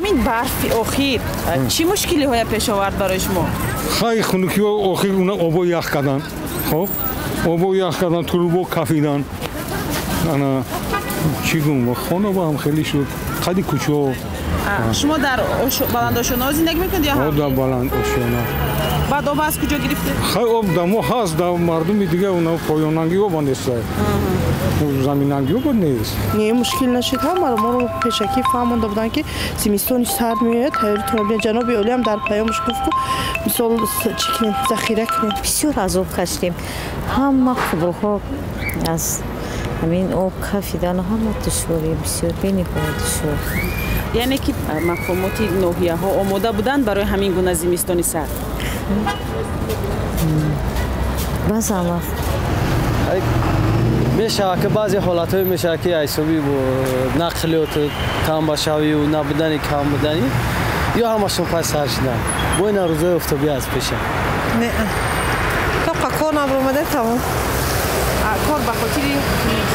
این برف اخیر چی مشکلی های پیش آورد برای شما؟ خیلی خنکی و اخیر اونا آبو یخ کردن. خب آبو یخ کردن توربو کافیدن. انا چی گم خونه با هم خیلی شد. خیلی کوچو. شما در بلند آشنا زندگی میکنید یا در بلند آشنا. بعد آب از کجا گرفته؟ خیلی آب دمو هست در مردمی دیگه اونا پایانانگی آب نیست. زمینانگی آب نیست. نه مشکل نشد هم رو پیشکی فهمونده بودن که زمستون سرد میاد هر تو جنوب اولی هم در پیامش گفت مثال چیکین ذخیره کنیم. بسیار از آب کشتیم. همه خوبها از همین آب کافیدن همه دشواری بسیار بینی دشوار. یعنی که مفهومات نوحیه ها آماده بودن برای همین گونه زمستانی سرد. باز هم میشه که بعضی حالت های میشه که حسابی و نقلیات کم باشوی و نبودنی کم بودنی یا همشون پس سر شدن با این روزای افتابی از پیشه نه تا کار نبرومده تمام کار به خاطر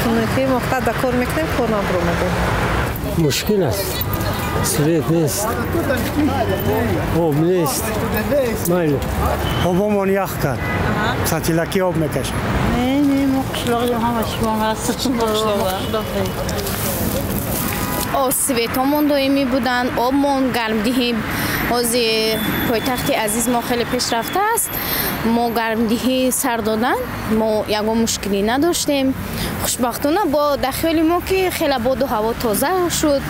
خونتی مقطع کار میکنیم کار نبرومده مشکل است سریت نیست آب نیست مایل آبمون یخ کرد سطیلکی آب میکشه نه ما قشلاقی همش شما هستم سویتامون دائمی بودن آبمون گرمدهی از پایتخت عزیز ما خیلی پیشرفته است ما گرمدهی سر دادن ما یگان مشکلی نداشتیم خوشبختانه با داخل ما که خیلی باد و هوا تازه شد